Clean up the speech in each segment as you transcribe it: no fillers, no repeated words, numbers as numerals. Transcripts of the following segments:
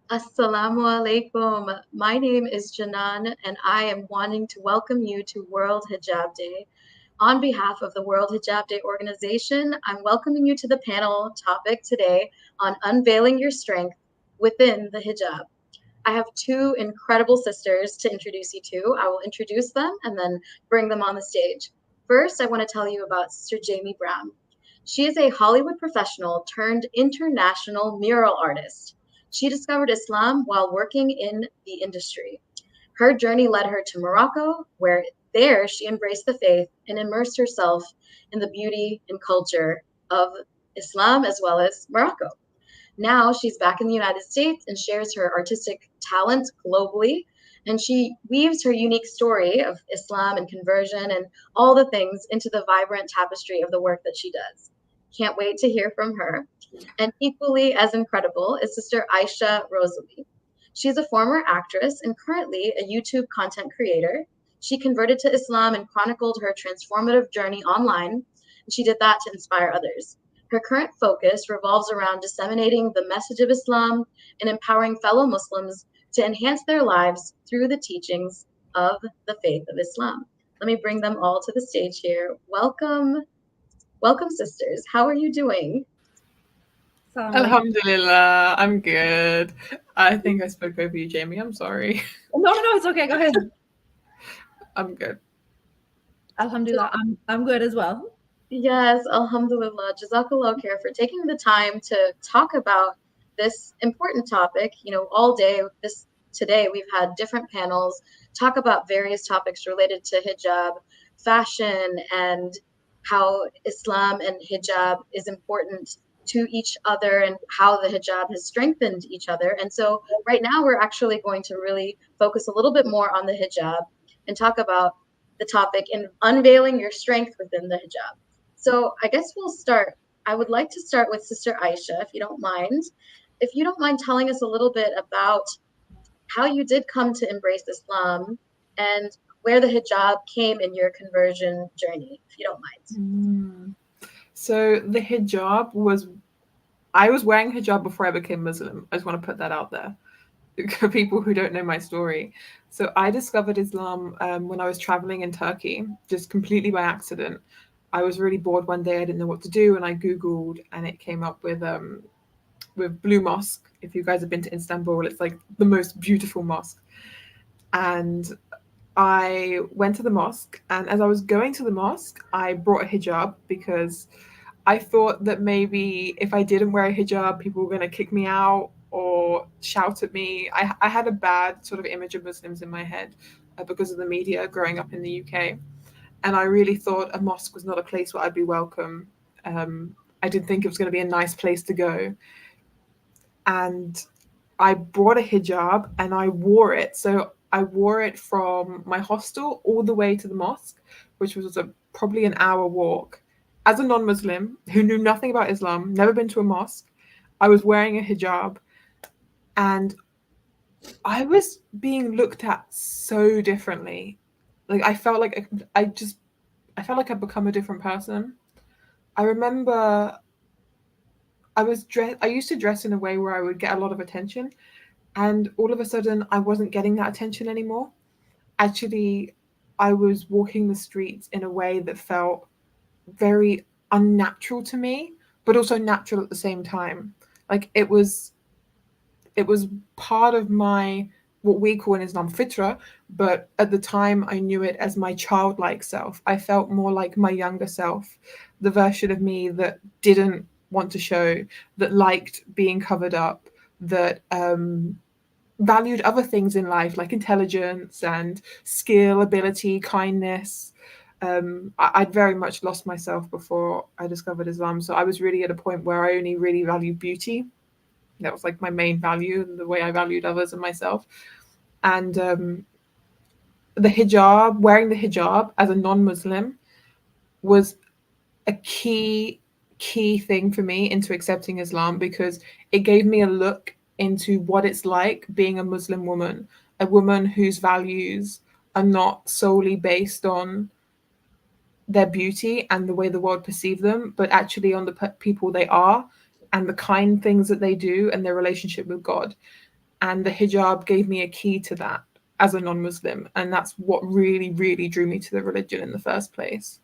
Assalamu alaikum. My name is Janan, and I am wanting to welcome you to World Hijab Day. On behalf of the World Hijab Day organization, I'm welcoming you to the panel topic today on unveiling your strength within the hijab. I have two incredible sisters to introduce you to. I will introduce them and then bring them on the stage. First, I want to tell you about Sister Jaime Brown. She is a Hollywood professional turned international mural artist. She discovered Islam while working in the industry. Her journey led her to Morocco, where there she embraced the faith and immersed herself in the beauty and culture of Islam as well as Morocco. Now she's back in the United States and shares her artistic talent globally. And she weaves her unique story of Islam and conversion and all the things into the vibrant tapestry of the work that she does. Can't wait to hear from her. And equally as incredible is Sister Aisha Rosalie. She's a former actress and currently a YouTube content creator. She converted to Islam and chronicled her transformative journey online. And she did that to inspire others. Her current focus revolves around disseminating the message of Islam and empowering fellow Muslims to enhance their lives through the teachings of the faith of Islam. Let me bring them all to the stage here. Welcome, welcome, sisters. How are you doing? Alhamdulillah, I'm good. I think I spoke over you, Jamie. I'm sorry. No, it's okay. Go ahead. I'm good. So, Alhamdulillah, I'm good as well. yes, Alhamdulillah, Jazakallah khair for taking the time to talk about this important topic. All day this today we've had different panels talk about various topics related to hijab, fashion, and how Islam and hijab is important to each other and how the hijab has strengthened each other. And so right now we're actually going to really focus a little bit more on the hijab and talk about the topic in unveiling your strength within the hijab. So I guess we'll start. I would like to start with Sister Aisha, if you don't mind. If you don't mind telling us a little bit about how you did come to embrace Islam and where the hijab came in your conversion journey, if you don't mind. So the hijab was, I was wearing hijab before I became Muslim. I just want to put that out there for people who don't know my story. So I discovered Islam when I was traveling in Turkey, just completely by accident. I was really bored one day. I didn't know what to do, and I googled, and it came up with Blue Mosque. If you guys have been to Istanbul, it's like the most beautiful mosque. And I went to the mosque, and as I was going to the mosque, I brought a hijab because I thought that maybe if I didn't wear a hijab, people were going to kick me out or shout at me. I had a bad sort of image of Muslims in my head because of the media growing up in the UK. And I really thought a mosque was not a place where I'd be welcome. I didn't think it was going to be a nice place to go. And I brought a hijab and I wore it. So I wore it from my hostel all the way to the mosque, which was probably an hour walk. As a non-Muslim who knew nothing about Islam, never been to a mosque, I was wearing a hijab, and I was being looked at so differently. Like I felt like I felt like I'd become a different person. I remember I used to dress in a way where I would get a lot of attention, and all of a sudden I wasn't getting that attention anymore. Actually, I was walking the streets in a way that felt very unnatural to me, but also natural at the same time. Like it was part of my, what we call in Islam, fitra, but at the time I knew it as my childlike self. I felt more like my younger self, the version of me that didn't want to show, that liked being covered up, that valued other things in life like intelligence and skill, ability, kindness. I'd very much lost myself before I discovered Islam. So I was really at a point where I only really valued beauty. That was like my main value, and the way I valued others and myself. And the hijab, wearing the hijab as a non-Muslim, was a key thing for me into accepting Islam, because it gave me a look into what it's like being a Muslim woman, a woman whose values are not solely based on their beauty and the way the world perceive them, but actually on the people they are and the kind things that they do and their relationship with God. And the hijab gave me a key to that as a non-Muslim. And that's what really, really drew me to the religion in the first place.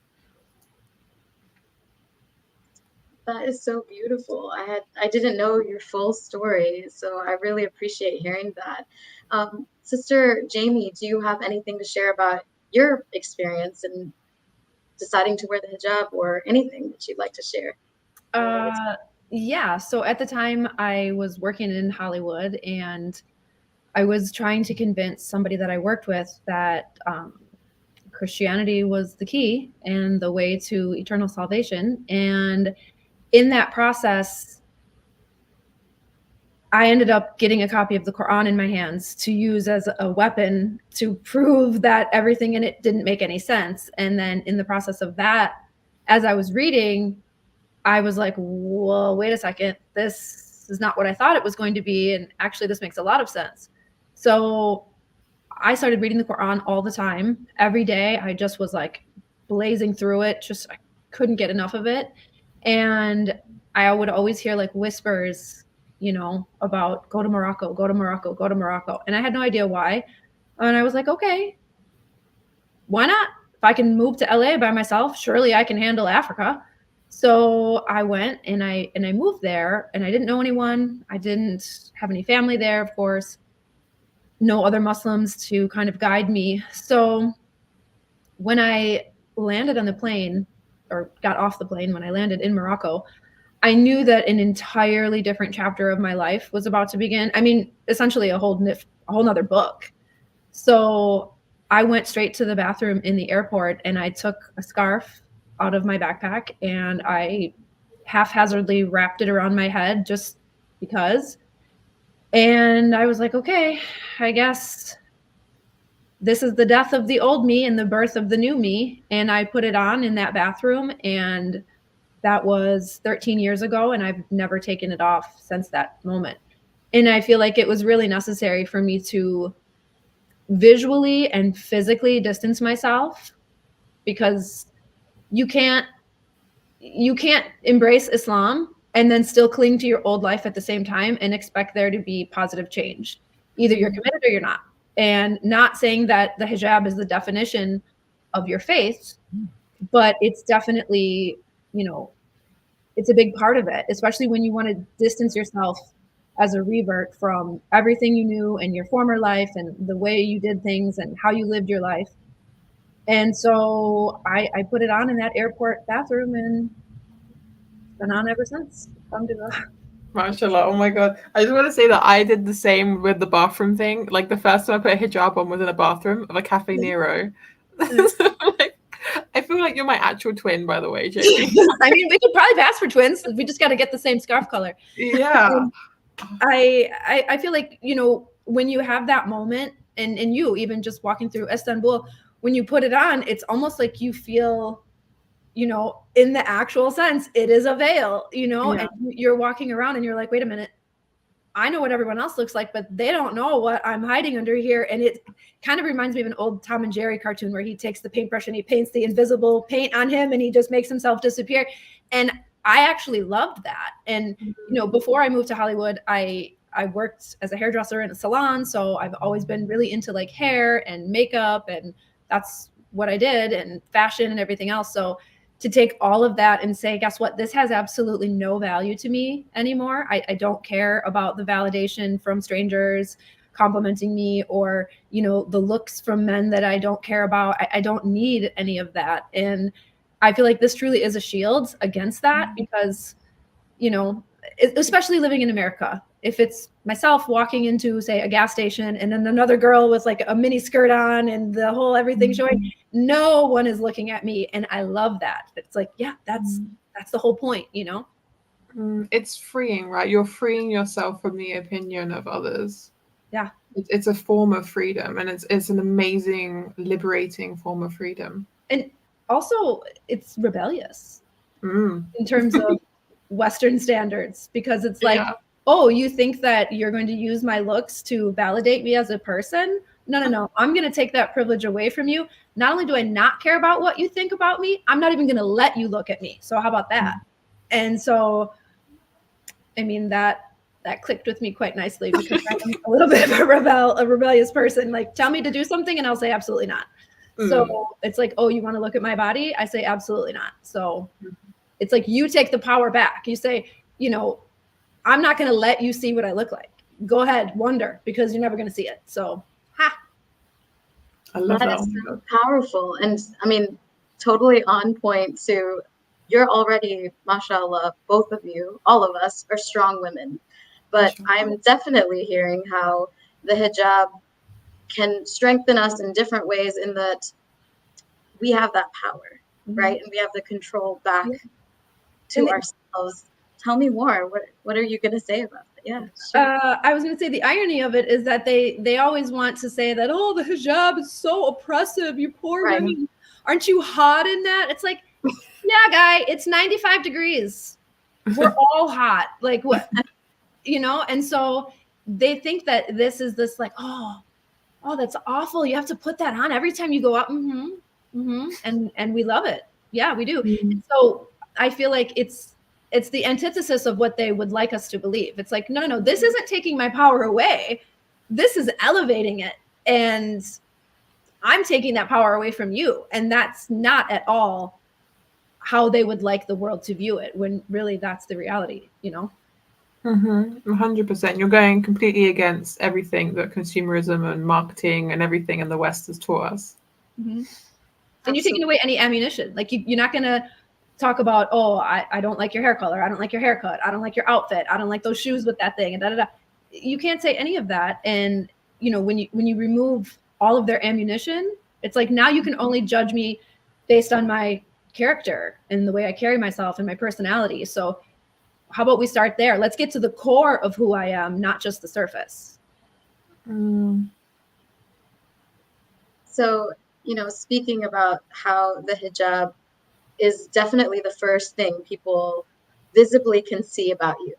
That is so beautiful. I didn't know your full story, so I really appreciate hearing that. Sister Jaime, do you have anything to share about your experience in deciding to wear the hijab, or anything that you'd like to share? Yeah. So at the time, I was working in Hollywood, and I was trying to convince somebody that I worked with that Christianity was the key and the way to eternal salvation. And in that process, I ended up getting a copy of the Quran in my hands to use as a weapon to prove that everything in it didn't make any sense. And then in the process of that, as I was reading, I was like, well, wait a second, this is not what I thought it was going to be. And actually, this makes a lot of sense. So I started reading the Quran all the time. Every day, I just was like blazing through it. Just I couldn't get enough of it. And I would always hear like whispers, about go to Morocco, go to Morocco, go to Morocco. And I had no idea why. And I was like, okay, why not? If I can move to LA by myself, surely I can handle Africa. So I went and I moved there, and I didn't know anyone. I didn't have any family there, of course. No other Muslims to kind of guide me. So when I landed on the plane, or got off the plane, when I landed in Morocco, I knew that an entirely different chapter of my life was about to begin. I mean, essentially a whole nother book. So I went straight to the bathroom in the airport, and I took a scarf out of my backpack, and I haphazardly wrapped it around my head just because. And I was like, okay, I guess this is the death of the old me and the birth of the new me. And I put it on in that bathroom, and that was 13 years ago, and I've never taken it off since that moment. And I feel like it was really necessary for me to visually and physically distance myself, because you can't embrace Islam and then still cling to your old life at the same time and expect there to be positive change. Either you're committed or you're not. And not saying that the hijab is the definition of your faith, but it's definitely, it's a big part of it, especially when you want to distance yourself as a revert from everything you knew and your former life and the way you did things and how you lived your life. And so I put it on in that airport bathroom, and it's been on ever since. Mashallah. Oh my God. I just want to say that I did the same with the bathroom thing. Like the first time I put a hijab on was in a bathroom of a Cafe Nero. Like, I feel like you're my actual twin, by the way, Jamie. I mean, we could probably pass for twins. We just got to get the same scarf color. Yeah. I feel like, when you have that moment, and you even just walking through Istanbul, when you put it on, it's almost like you feel, in the actual sense, it is a veil, and you're walking around and you're like, wait a minute, I know what everyone else looks like, but they don't know what I'm hiding under here. And it kind of reminds me of an old Tom and Jerry cartoon where he takes the paintbrush and he paints the invisible paint on him and he just makes himself disappear. And I actually loved that. And, before I moved to Hollywood, I worked as a hairdresser in a salon. So I've always been really into like hair and makeup, and that's what I did, and fashion and everything else. So to take all of that and say, guess what? This has absolutely no value to me anymore. I don't care about the validation from strangers complimenting me, or, the looks from men that I don't care about. I don't need any of that. And I feel like this truly is a shield against that, because, especially living in America, if it's myself walking into, say, a gas station and then another girl with like a mini skirt on and the whole everything showing, no one is looking at me. And I love that. It's like, yeah, that's the whole point, It's freeing, right? You're freeing yourself from the opinion of others. Yeah. It's a form of freedom, and it's an amazing, liberating form of freedom. And also it's rebellious in terms of Western standards, because it's like, oh, you think that you're going to use my looks to validate me as a person? No. I'm going to take that privilege away from you. Not only do I not care about what you think about me, I'm not even going to let you look at me. So how about that? And so, I mean, that that clicked with me quite nicely because I'm a little bit of a rebellious person. Like, tell me to do something and I'll say absolutely not. So it's like, oh, you want to look at my body? I say absolutely not. So it's like you take the power back. You say, I'm not going to let you see what I look like. Go ahead, wonder, because you're never going to see it. So, I love that that. is so powerful. And I mean, totally on point to you're already, mashallah, both of you, all of us are strong women. But I'm definitely hearing how the hijab can strengthen us in different ways in that we have that power, right? And we have the control back to ourselves. Tell me more. What are you going to say about that? Yeah. Sure. I was going to say the irony of it is that they always want to say that, oh, the hijab is so oppressive. You poor women. Aren't you hot in that? It's like, yeah, guy, it's 95 degrees. We're all hot. Like what? And so they think that this is this like, oh, that's awful. You have to put that on every time you go out. And we love it. Yeah, we do. So I feel like it's the antithesis of what they would like us to believe. It's like, no, this isn't taking my power away. This is elevating it. And I'm taking that power away from you. And that's not at all how they would like the world to view it, when really that's the reality, 100%. You're going completely against everything that consumerism and marketing and everything in the West has taught us. And you're taking away any ammunition. Like you're not going to talk about, oh, I don't like your hair color. I don't like your haircut. I don't like your outfit. I don't like those shoes with that thing. And da-da-da. You can't say any of that. And, when you remove all of their ammunition, it's like now you can only judge me based on my character and the way I carry myself and my personality. So how about we start there? Let's get to the core of who I am, not just the surface. So, speaking about how the hijab is definitely the first thing people visibly can see about you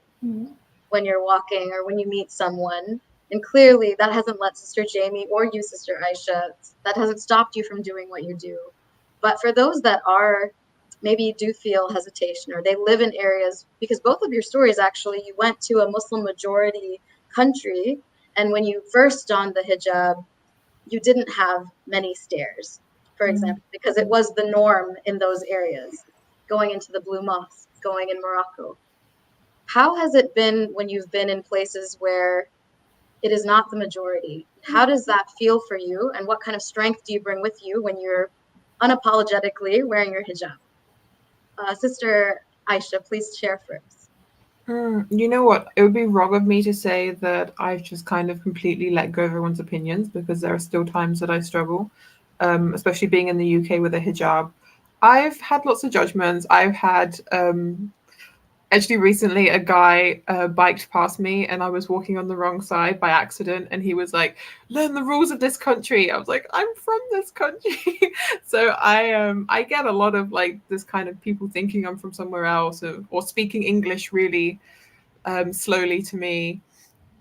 when you're walking or when you meet someone. And clearly that hasn't let Sister Jaime or you, Sister Aisha, that hasn't stopped you from doing what you do. But for those that are maybe do feel hesitation or they live in areas, because both of your stories, actually, you went to a Muslim majority country. And when you first donned the hijab, you didn't have many stairs, for example, because it was the norm in those areas, going into the Blue Mosque, going in Morocco. How has it been when you've been in places where it is not the majority? How does that feel for you? And what kind of strength do you bring with you when you're unapologetically wearing your hijab? Sister Aisha, please share first. You know what? It would be wrong of me to say that I've just kind of completely let go of everyone's opinions, because there are still times that I struggle, especially being in the UK with a hijab. I've had lots of judgments. I've had actually recently a guy biked past me and I was walking on the wrong side by accident, and he was like, learn the rules of this country. I was like, I'm from this country. So I get a lot of like this kind of people thinking I'm from somewhere else, or speaking English really slowly to me.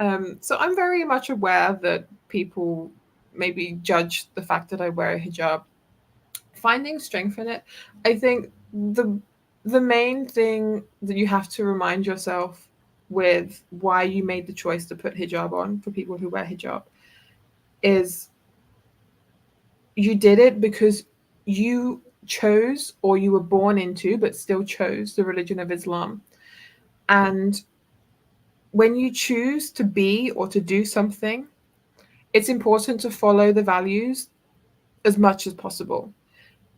So I'm very much aware that people maybe judge the fact that I wear a hijab. Finding strength in it, I think the main thing that you have to remind yourself with why you made the choice to put hijab on, for people who wear hijab, is you did it because you chose, or you were born into but still chose, the religion of Islam. And when you choose to be or to do something, it's important to follow the values as much as possible.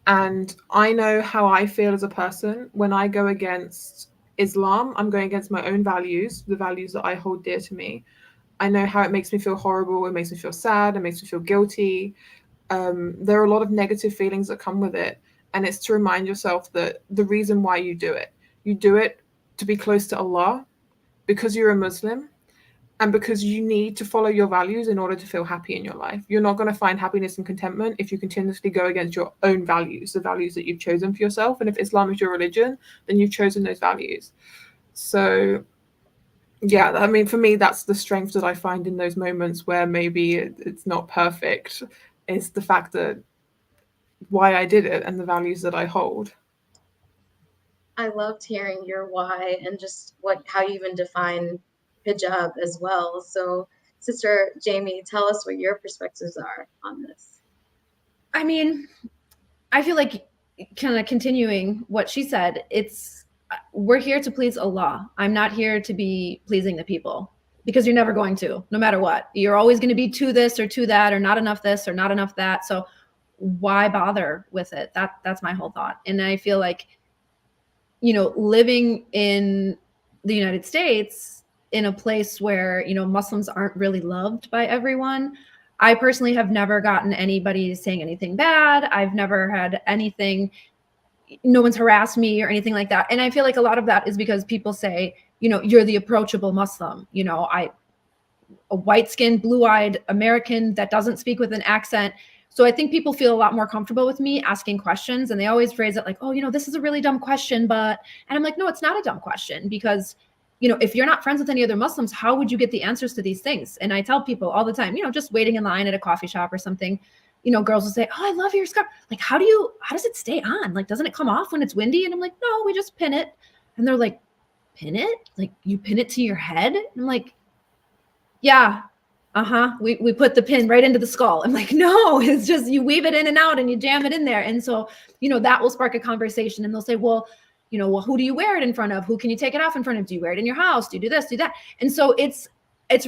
And I know how I feel as a person when I go against Islam. I'm going against my own values, the values that I hold dear to me. I know how it makes me feel horrible. It makes me feel sad. It makes me feel guilty. There are a lot of negative feelings that come with it. And it's to remind yourself that the reason why you do it to be close to Allah, because you're a Muslim, and because you need to follow your values in order to feel happy in your life. You're not going to find happiness and contentment if you continuously go against your own values, the values that you've chosen for yourself. And if Islam is your religion, then you've chosen those values. So, yeah, I mean, for me, that's the strength that I find in those moments where maybe it's not perfect, is the fact that why I did it and the values that I hold. I loved hearing your why and just how you even define hijab as well. So, Sister Jaime, tell us what your perspectives are on this. I mean, I feel like kind of continuing what she said, we're here to please Allah. I'm not here to be pleasing the people, because you're never going to, no matter what. You're always going to be to this or to that, or not enough this or not enough that. So why bother with it? That's my whole thought. And I feel like, living in the United States, in a place where, Muslims aren't really loved by everyone. I personally have never gotten anybody saying anything bad. I've never had anything, no one's harassed me or anything like that. And I feel like a lot of that is because people say, you're the approachable Muslim. A white-skinned, blue-eyed American that doesn't speak with an accent. So I think people feel a lot more comfortable with me asking questions, and they always phrase it like, oh, this is a really dumb question, but, and I'm like, no, it's not a dumb question, because, if you're not friends with any other Muslims, how would you get the answers to these things? And I tell people all the time, just waiting in line at a coffee shop or something, girls will say, oh, I love your scarf. Like, how does it stay on? Like, doesn't it come off when it's windy? And I'm like, no, we just pin it. And they're like, pin it? Like, you pin it to your head? And I'm like, yeah, we put the pin right into the skull. I'm like, no, it's just you weave it in and out and you jam it in there. And so, that will spark a conversation, and they'll say, well, who do you wear it in front of? Who can you take it off in front of? Do you wear it in your house? Do you do this, do that? And so it's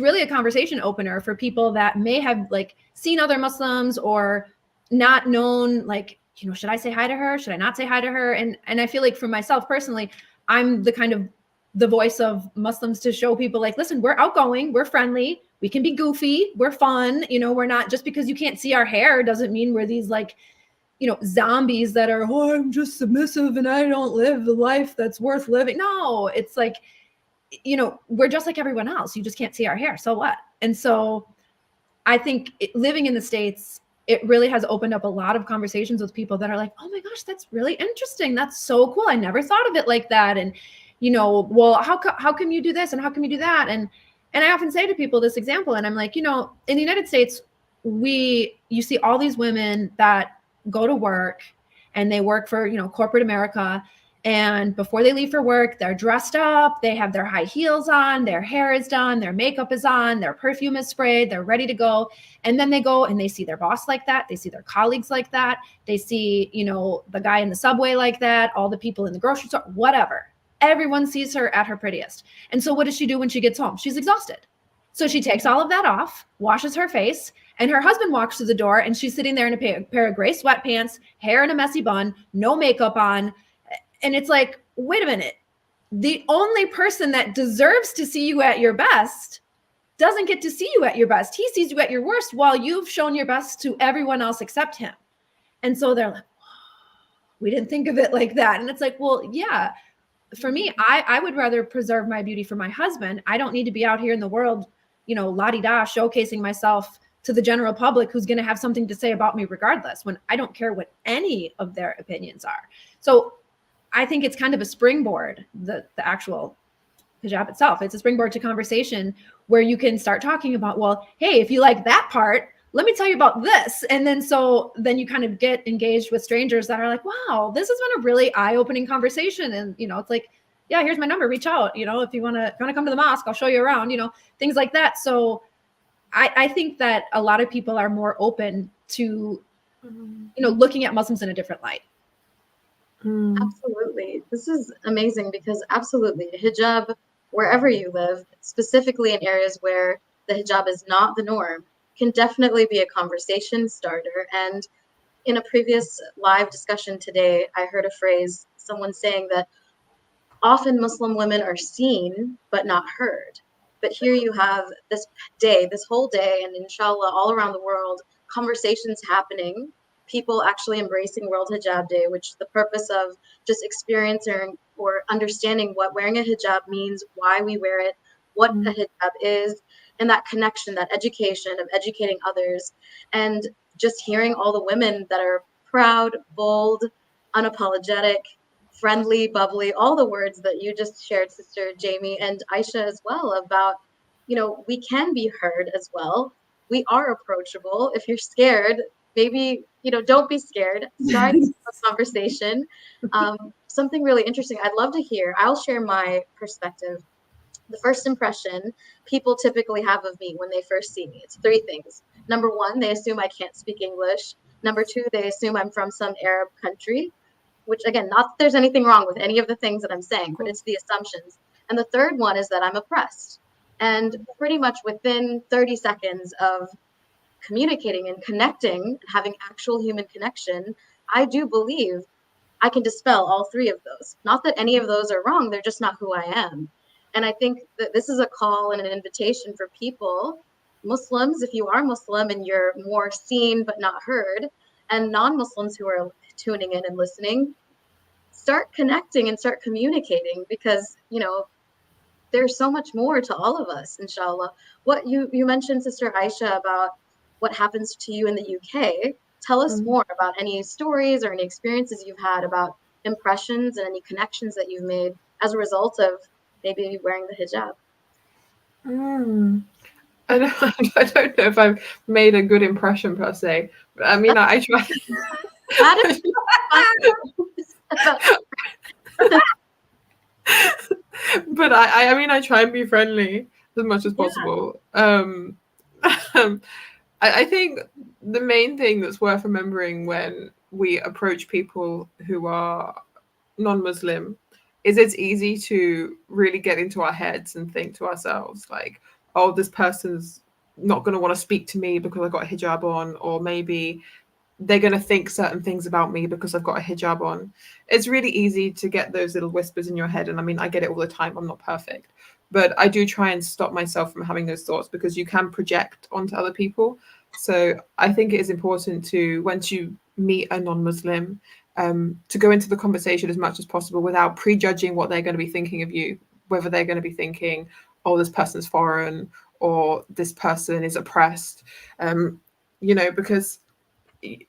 really a conversation opener for people that may have like seen other Muslims or not known, like, should I say hi to her? Should I not say hi to her? And I feel like for myself personally, I'm the voice of Muslims to show people like, listen, we're outgoing, we're friendly, we can be goofy, we're fun. We're not, just because you can't see our hair doesn't mean we're these like, zombies that are, oh, I'm just submissive and I don't live the life that's worth living. No, it's like, we're just like everyone else. You just can't see our hair. So what? And so I think living in the States, it really has opened up a lot of conversations with people that are like, oh my gosh, that's really interesting. That's so cool. I never thought of it like that. And, well, how come you do this? And how come you do that? And I often say to people this example, and I'm like, in the United States, you see all these women that go to work and they work for, corporate America. And before they leave for work, they're dressed up, they have their high heels on, their hair is done, their makeup is on, their perfume is sprayed, they're ready to go. And then they go and they see their boss like that. They see their colleagues like that. They see, the guy in the subway like that, all the people in the grocery store, whatever. Everyone sees her at her prettiest. And so what does she do when she gets home? She's exhausted. So she takes all of that off, washes her face, and her husband walks through the door and she's sitting there in a pair of gray sweatpants, hair in a messy bun, no makeup on. And it's like, wait a minute. The only person that deserves to see you at your best doesn't get to see you at your best. He sees you at your worst while you've shown your best to everyone else except him. And so they're like, we didn't think of it like that. And it's like, well, yeah, for me, I would rather preserve my beauty for my husband. I don't need to be out here in the world, la-di-da, showcasing myself to the general public who's going to have something to say about me regardless, when I don't care what any of their opinions are. So I think it's kind of a springboard, the actual hijab itself. It's a springboard to conversation where you can start talking about, well, hey, if you like that part, let me tell you about this. And then you kind of get engaged with strangers that are like, wow, this has been a really eye-opening conversation. And, it's like, yeah, here's my number, reach out, if you want to come to the mosque, I'll show you around, things like that. So I think that a lot of people are more open to, looking at Muslims in a different light. Absolutely. This is amazing because absolutely hijab, wherever you live, specifically in areas where the hijab is not the norm, can definitely be a conversation starter. And in a previous live discussion today, I heard a phrase, someone saying that often Muslim women are seen but not heard. But here you have this whole day, and inshallah, all around the world, conversations happening, people actually embracing World Hijab Day, which the purpose of just experiencing or understanding what wearing a hijab means, why we wear it, what a hijab is, and that connection, that education of educating others, and just hearing all the women that are proud, bold, unapologetic, friendly, bubbly, all the words that you just shared, Sister Jaime, and Aisha as well, about, we can be heard as well. We are approachable. If you're scared, maybe, don't be scared. Start a conversation. Something really interesting I'd love to hear. I'll share my perspective. The first impression people typically have of me when they first see me, it's three things. Number one, they assume I can't speak English. Number two, they assume I'm from some Arab country, which again, not that there's anything wrong with any of the things that I'm saying, but it's the assumptions. And the third one is that I'm oppressed. And pretty much within 30 seconds of communicating and connecting, having actual human connection, I do believe I can dispel all three of those. Not that any of those are wrong, they're just not who I am. And I think that this is a call and an invitation for people, Muslims, if you are Muslim and you're more seen but not heard, and non Muslims who are tuning in and listening, start connecting and start communicating because, there's so much more to all of us, inshallah. What you mentioned, Sister Aisha, about what happens to you in the UK. Tell us more about any stories or any experiences you've had about impressions and any connections that you've made as a result of maybe wearing the hijab. I don't know if I've made a good impression per se. But I mean, I try. But I mean, I try and be friendly as much as possible. I think the main thing that's worth remembering when we approach people who are non-Muslim is it's easy to really get into our heads and think to ourselves like, oh, this person's not going to want to speak to me because I've got a hijab on, or maybe they're going to think certain things about me because I've got a hijab on. It's really easy to get those little whispers in your head. And I mean, I get it all the time. I'm not perfect. But I do try and stop myself from having those thoughts because you can project onto other people. So I think it is important to, once you meet a non-Muslim, to go into the conversation as much as possible without prejudging what they're going to be thinking of you, whether they're going to be thinking, oh, this person's foreign or this person is oppressed, because we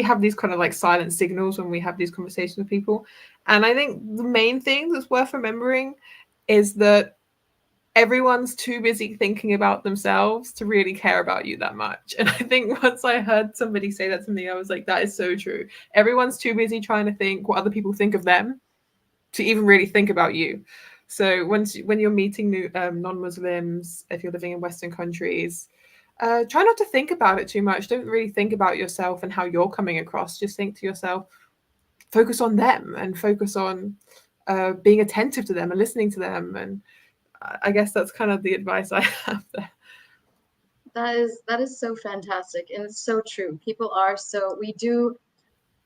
have these kind of like silent signals when we have these conversations with people. And I think the main thing that's worth remembering is that everyone's too busy thinking about themselves to really care about you that much. And I think once I heard somebody say that to me, I was like, that is so true. Everyone's too busy trying to think what other people think of them to even really think about you. So when you're meeting new non-Muslims, if you're living in Western countries, try not to think about it too much. Don't really think about yourself and how you're coming across. Just think to yourself, focus on them and focus on being attentive to them and listening to them. And I guess that's kind of the advice I have there. That is so fantastic, and it's so true. People are we do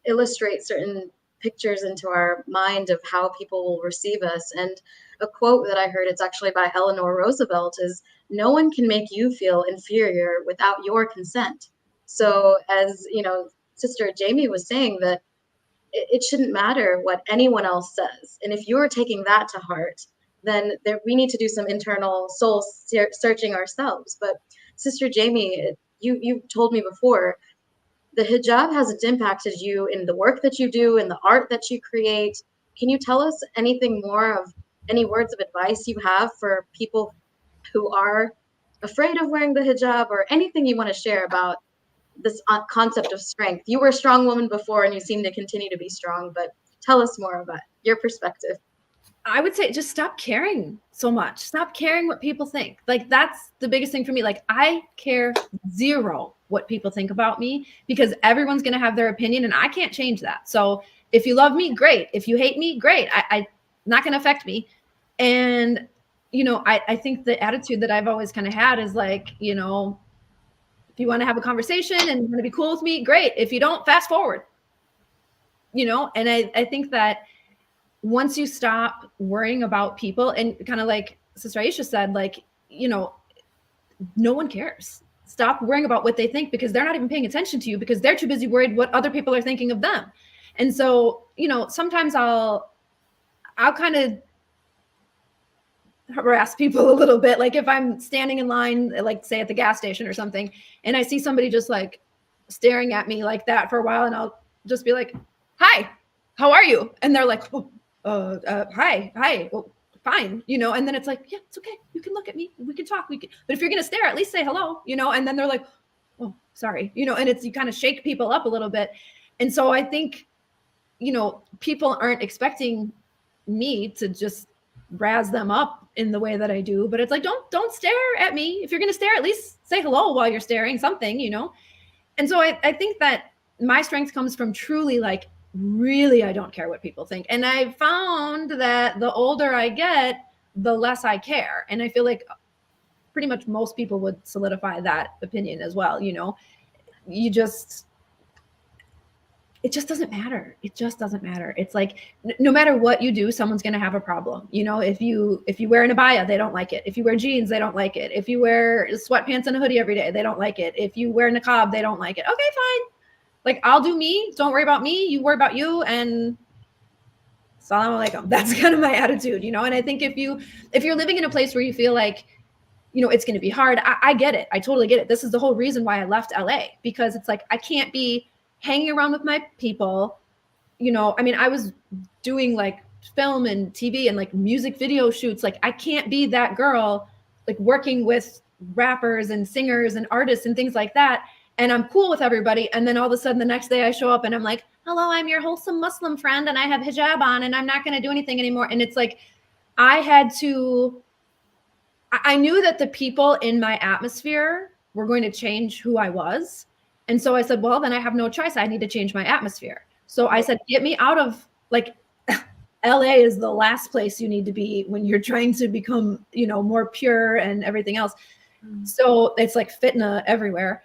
illustrate certain pictures into our mind of how people will receive us. And a quote that I heard, it's actually by Eleanor Roosevelt, is no one can make you feel inferior without your consent. So as Sister Jaime was saying, that it shouldn't matter what anyone else says. And if you're taking that to heart, then we need to do some internal soul searching ourselves. But Sister Jaime, you told me before, the hijab hasn't impacted you in the work that you do, in the art that you create. Can you tell us anything more of any words of advice you have for people who are afraid of wearing the hijab, or anything you want to share about this concept of strength? You were a strong woman before and you seem to continue to be strong, but tell us more about your perspective. I would say just stop caring so much. Stop caring what people think. Like, that's the biggest thing for me. Like, I care zero what people think about me, because everyone's going to have their opinion and I can't change that. So if you love me, great. If you hate me, great. I not going to affect me. And, I think the attitude that I've always kind of had is like, if you want to have a conversation and you want to be cool with me, great. If you don't, fast forward, and I think that once you stop worrying about people, and kind of like Sister Aisha said, like, no one cares. Stop worrying about what they think, because they're not even paying attention to you, because they're too busy worried what other people are thinking of them. And so, sometimes I'll kind of harass people a little bit. Like if I'm standing in line, like say at the gas station or something, and I see somebody just like staring at me like that for a while, and I'll just be like, hi, how are you? And they're like, oh, hi, well, fine, and then it's like, yeah, it's okay. You can look at me. We can talk. But if you're going to stare, at least say hello, and then they're like, oh, sorry, and you kind of shake people up a little bit. And so I think, people aren't expecting me to just razz them up in the way that I do, but it's like, don't stare at me. If you're going to stare, at least say hello while you're staring, something, you know? And so I think that my strength comes from truly like, really, I don't care what people think. And I found that the older I get, the less I care. And I feel like pretty much most people would solidify that opinion as well. You know, you just, it just doesn't matter. It just doesn't matter. It's like no matter what you do, someone's going to have a problem. You know, if you wear an abaya, they don't like it. If you wear jeans, they don't like it. If you wear sweatpants and a hoodie every day, they don't like it. If you wear niqab, they don't like it. Okay, fine. Like, I'll do me. Don't worry about me. You worry about you. And salam alaikum. That's kind of my attitude, you know? And I think if you're living in a place where you feel like, you know, it's going to be hard, I get it. I totally get it. This is the whole reason why I left LA, because it's like, I can't be hanging around with my people. You know, I mean, I was doing like film and TV and like music video shoots. Like, I can't be that girl, like working with rappers and singers and artists and things like that. And I'm cool with everybody. And then all of a sudden the next day I show up and I'm like, hello, I'm your wholesome Muslim friend and I have hijab on and I'm not going to do anything anymore. And it's like, I knew that the people in my atmosphere were going to change who I was. And so I said, well, then I have no choice. I need to change my atmosphere. So I said, get me out of, like, LA is the last place you need to be when you're trying to become, you know, more pure and everything else. So it's like fitna everywhere.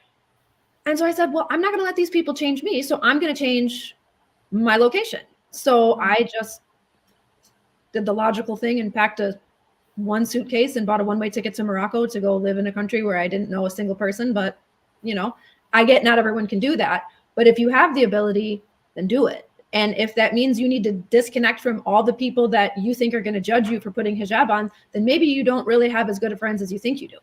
And so I said, well, I'm not going to let these people change me. So I'm going to change my location. So I just did the logical thing and packed one suitcase and bought a one-way ticket to Morocco to go live in a country where I didn't know a single person. But, you know, I get not everyone can do that. But if you have the ability, then do it. And if that means you need to disconnect from all the people that you think are going to judge you for putting hijab on, then maybe you don't really have as good of friends as you think you do.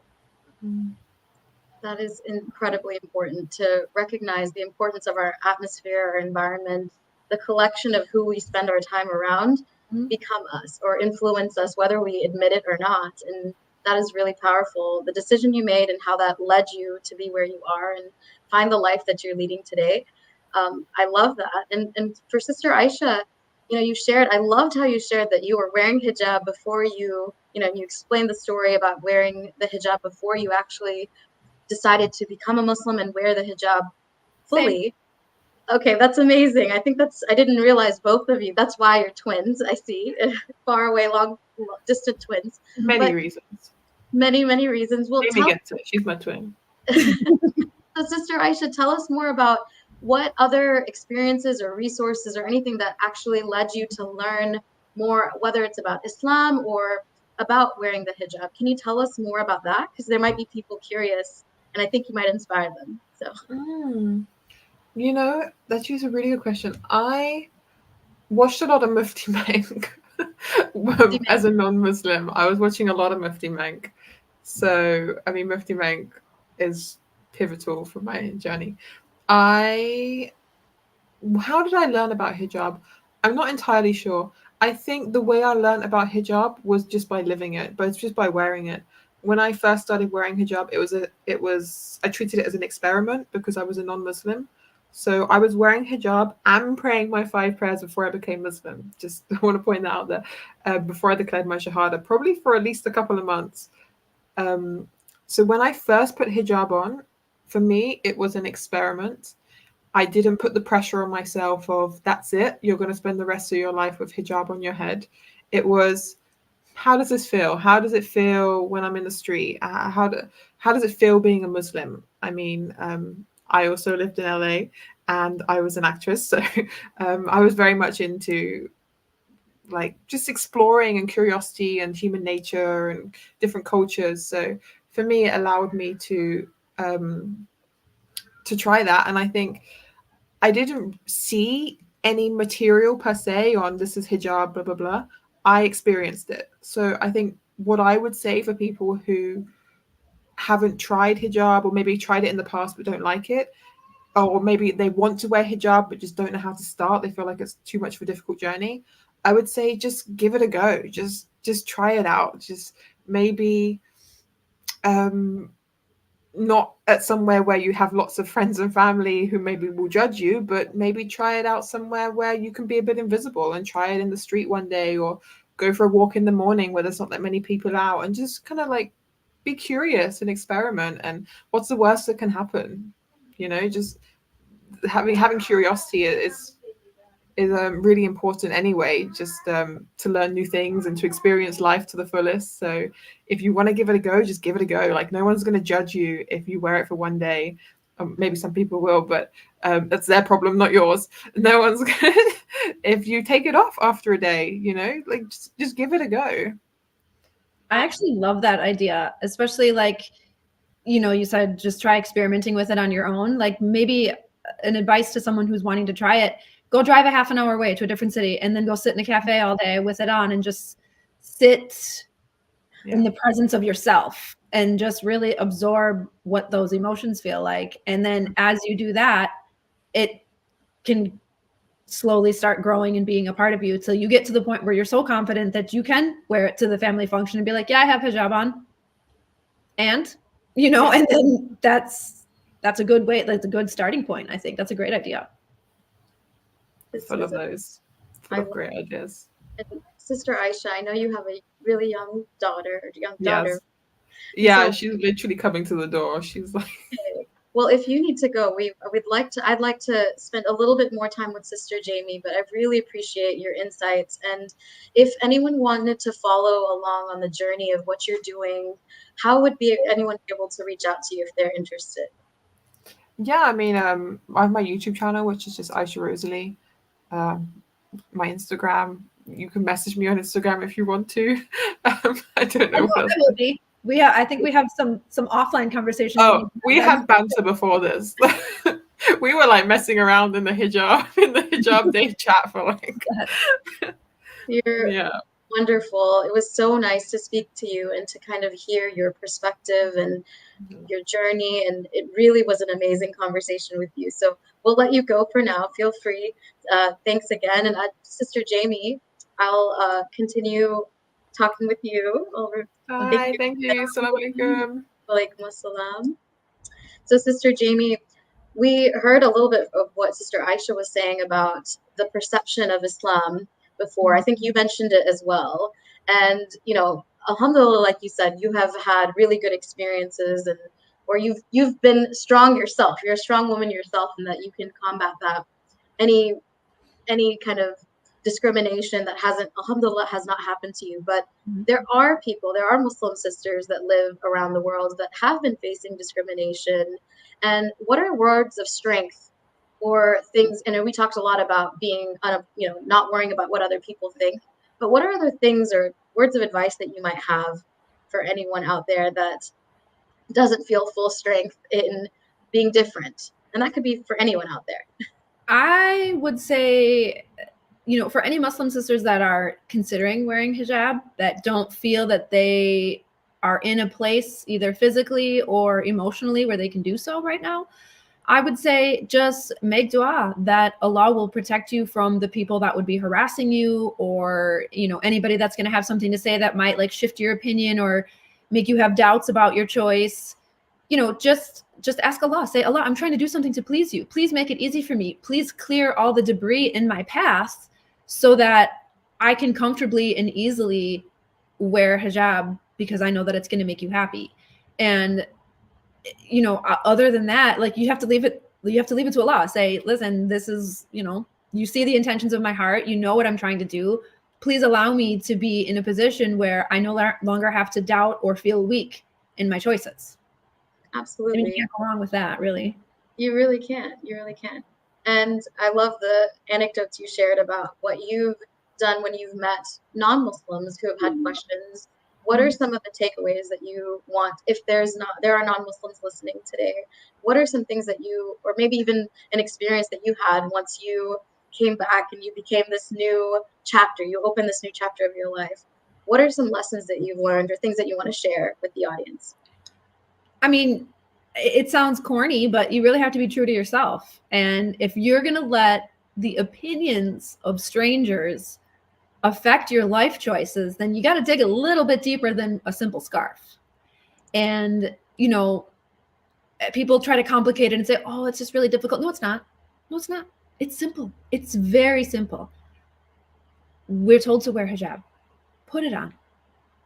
That is incredibly important, to recognize the importance of our atmosphere, our environment, the collection of who we spend our time around become us or influence us, whether we admit it or not. And that is really powerful. The decision you made and how that led you to be where you are and find the life that you're leading today. I love that. And for Sister Aisha, you know, you shared, I loved how you shared that you were wearing hijab before you explained the story about wearing the hijab before you actually decided to become a Muslim and wear the hijab fully. Same. Okay, that's amazing. I didn't realize both of you. That's why you're twins, I see. Far away, long distant twins. Many reasons. Many reasons. Well, Amy gets it. She's my twin. So Sister Aisha, tell us more about what other experiences or resources or anything that actually led you to learn more, whether it's about Islam or about wearing the hijab. Can you tell us more about that? Because there might be people curious, and I think you might inspire them. So, you know, that's a really good question. I watched a lot of Mufti Menk as a non-Muslim. I was watching a lot of Mufti Menk. So, I mean, Mufti Menk is pivotal for my journey. How did I learn about hijab? I'm not entirely sure. I think the way I learned about hijab was just by living it, but it's just by wearing it. When I first started wearing hijab, I treated it as an experiment because I was a non-Muslim. So I was wearing hijab and praying my 5 prayers before I became Muslim. Just I want to point that out there. Before I declared my shahada, probably for at least a couple of months. So when I first put hijab on, for me, it was an experiment. I didn't put the pressure on myself of, that's it, you're going to spend the rest of your life with hijab on your head. It was, how does this feel? How does it feel when I'm in the street? How does it feel being a Muslim? I mean, I also lived in LA and I was an actress. So I was very much into like just exploring and curiosity and human nature and different cultures. So for me, it allowed me to try that. And I think I didn't see any material per se on this is hijab, blah, blah, blah. I experienced it. So I think what I would say for people who haven't tried hijab or maybe tried it in the past but don't like it, or maybe they want to wear hijab but just don't know how to start, they feel like it's too much of a difficult journey, I would say just give it a go. Just try it out. Just maybe not at somewhere where you have lots of friends and family who maybe will judge you, but maybe try it out somewhere where you can be a bit invisible and try it in the street one day or go for a walk in the morning where there's not that many people out, and just kind of like be curious and experiment. And what's the worst that can happen? Just having curiosity is really important anyway, just to learn new things and to experience life to the fullest. So if you want to give it a go, just give it a go. Like, no one's going to judge you if you wear it for one day. Maybe some people will, but that's their problem, not yours. No one's going to, if you take it off after a day, like just give it a go. I actually love that idea, especially like, you said just try experimenting with it on your own. Like, maybe an advice to someone who's wanting to try it: go drive a half an hour away to a different city and then go sit in a cafe all day with it on and just sit in the presence of yourself and just really absorb what those emotions feel like. And then as you do that, it can slowly start growing and being a part of you till you get to the point where you're so confident that you can wear it to the family function and be like, yeah, I have hijab on. And, and then that's a good way. That's a good starting point. I think that's a great idea. Full of those. Full of great ideas. And Sister Aisha, I know you have a really young daughter. Yes. Yeah, so, she's literally coming to the door. She's like, well, if you need to go, I'd like to spend a little bit more time with Sister Jaime, but I really appreciate your insights. And if anyone wanted to follow along on the journey of what you're doing, how would anyone be able to reach out to you if they're interested? Yeah, I mean, I have my YouTube channel, which is just Aisha Rosalie. My Instagram, you can message me on Instagram if you want to. I don't know what else. I think we have some offline conversations. Oh, we had banter before this. We were like messing around in the hijab day chat for like. You're wonderful. It was so nice to speak to you and to kind of hear your perspective and your journey. And it really was an amazing conversation with you. So we'll let you go for now. Feel free. Thanks again. And Sister Jaime, I'll continue talking with you over. Hi, thank you. Assalamu alaikum. Walaikum assalam. So Sister Jaime, we heard a little bit of what Sister Aisha was saying about the perception of Islam before. I think you mentioned it as well. And, alhamdulillah, like you said, you have had really good experiences or you've been strong yourself. You're a strong woman yourself, and that you can combat that. Any kind of discrimination that alhamdulillah, has not happened to you. But there are Muslim sisters that live around the world that have been facing discrimination. And what are words of strength or things? And we talked a lot about being, not worrying about what other people think. But what are other things or words of advice that you might have for anyone out there that doesn't feel full strength in being different? And that could be for anyone out there. I would say, for any Muslim sisters that are considering wearing hijab, that don't feel that they are in a place either physically or emotionally where they can do so right now, I would say just make dua that Allah will protect you from the people that would be harassing you, or, anybody that's going to have something to say that might like shift your opinion or make you have doubts about your choice. Just ask Allah, say, Allah, I'm trying to do something to please you. Please make it easy for me. Please clear all the debris in my path so that I can comfortably and easily wear hijab, because I know that it's going to make you happy. And, other than that, like, you have to leave it to Allah. Say, listen, this is, you see the intentions of my heart. You know what I'm trying to do. Please allow me to be in a position where I no longer have to doubt or feel weak in my choices. Absolutely. You can't go wrong with that, really. You really can't. You really can't. And I love the anecdotes you shared about what you've done when you've met non-Muslims who have had questions. What are some of the takeaways that you want, if there are non-Muslims listening today? What are some things that or maybe even an experience that you had once you came back and you became this new chapter, you opened this new chapter of your life? What are some lessons that you've learned or things that you want to share with the audience? I mean, it sounds corny, but you really have to be true to yourself. And if you're going to let the opinions of strangers affect your life choices, then you got to dig a little bit deeper than a simple scarf. And, people try to complicate it and say, oh, it's just really difficult. No, it's not. No, it's not. It's simple. It's very simple. We're told to wear hijab. put it on.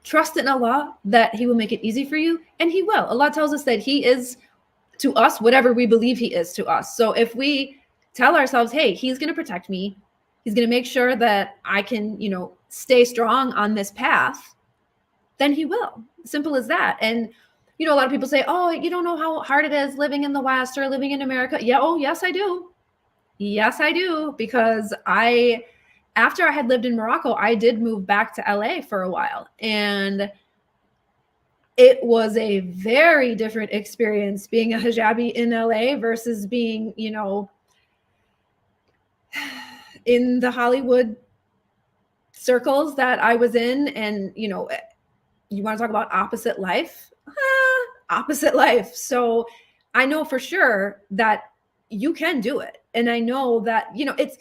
Trust in Allah that he will make it easy for you, and he will. Allah tells us that he is to us whatever we believe he is to us. So if we tell ourselves, hey, he's going to protect me, he's going to make sure that I can, stay strong on this path, then he will. Simple as that. And, a lot of people say, oh, you don't know how hard it is living in the West or living in America. Yeah. Oh, yes, I do. Yes, I do. Because after I had lived in Morocco, I did move back to LA for a while. And it was a very different experience being a hijabi in LA versus being, in the Hollywood circles that I was in. And, you want to talk about opposite life? Opposite life. So I know for sure that you can do it. And I know that, it's,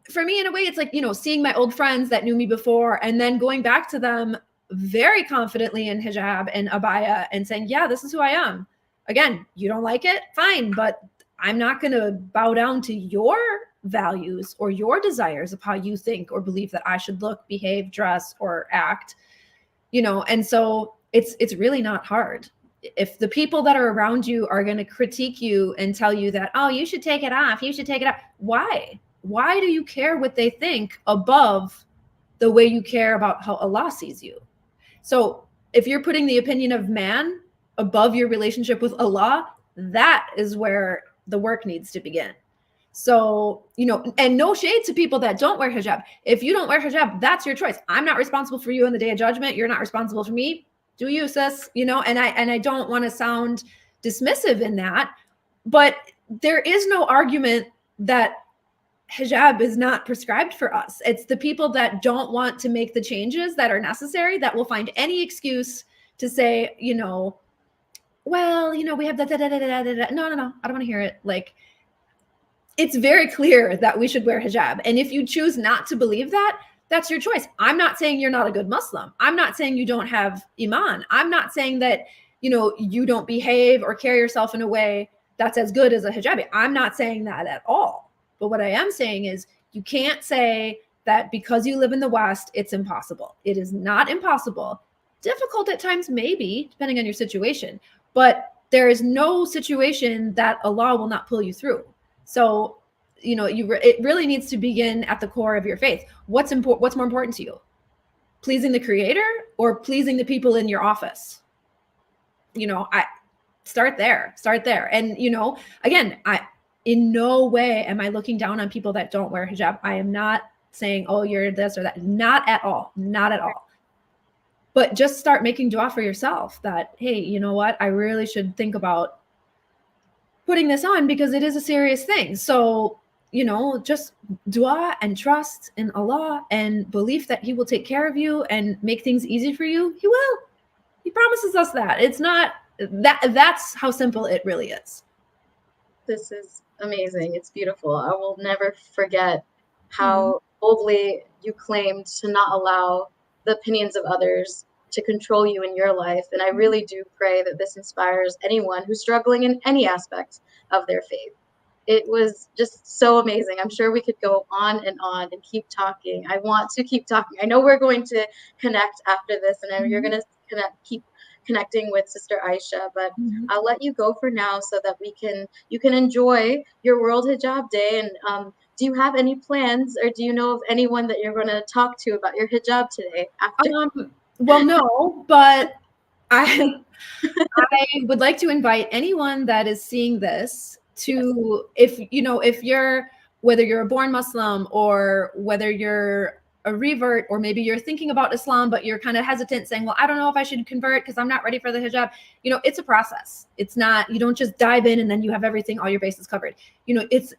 for me, in a way, it's like, seeing my old friends that knew me before and then going back to them very confidently in hijab and abaya and saying, yeah, this is who I am. Again, you don't like it? Fine. But I'm not going to bow down to your values or your desires of how you think or believe that I should look, behave, dress, or act, and so it's really not hard. If the people that are around you are going to critique you and tell you that, oh, you should take it off, you should take it off. Why do you care what they think above the way you care about how Allah sees you? So if you're putting the opinion of man above your relationship with Allah, that is where the work needs to begin. So, and no shade to people that don't wear hijab. If you don't wear hijab, that's your choice. I'm not responsible for you on the day of judgment. You're not responsible for me. Do you, sis? And I don't want to sound dismissive in that, but there is no argument that hijab is not prescribed for us. It's the people that don't want to make the changes that are necessary that will find any excuse to say, well, we have that. No, I don't want to hear it. Like, it's very clear that we should wear hijab. And if you choose not to believe that, that's your choice. I'm not saying you're not a good Muslim. I'm not saying you don't have iman. I'm not saying that, you don't behave or carry yourself in a way that's as good as a hijabi. I'm not saying that at all. But what I am saying is you can't say that because you live in the West, it's impossible. It is not impossible. Difficult at times, maybe, depending on your situation. But there is no situation that Allah will not pull you through. So, it really needs to begin at the core of your faith. What's more important to you? Pleasing the Creator or pleasing the people in your office? I start there. And, again, in no way am I looking down on people that don't wear hijab. I am not saying, oh, you're this or that. Not at all. But just start making dua for yourself that, hey, you know what? I really should think about putting this on because it is a serious thing. So, just dua and trust in Allah and belief that he will take care of you and make things easy for you. He will. He promises us that. It's not that's how simple it really is. This is amazing. It's beautiful. I will never forget how boldly you claimed to not allow the opinions of others to control you in your life. And I really do pray that this inspires anyone who's struggling in any aspect of their faith. It was just so amazing. I'm sure we could go on and keep talking. I want to keep talking. I know we're going to connect after this, and I know you're going to keep connecting with Sister Aisha, but I'll let you go for now so that you can enjoy your World Hijab Day. And do you have any plans, or do you know of anyone that you're going to talk to about your hijab today? After? Well, no, but I would like to invite anyone that is seeing this to, if you're, whether you're a born Muslim or whether you're a revert, or maybe you're thinking about Islam, but you're kind of hesitant saying, well, I don't know if I should convert because I'm not ready for the hijab. It's a process. It's not, you don't just dive in and then you have everything, all your bases covered. It's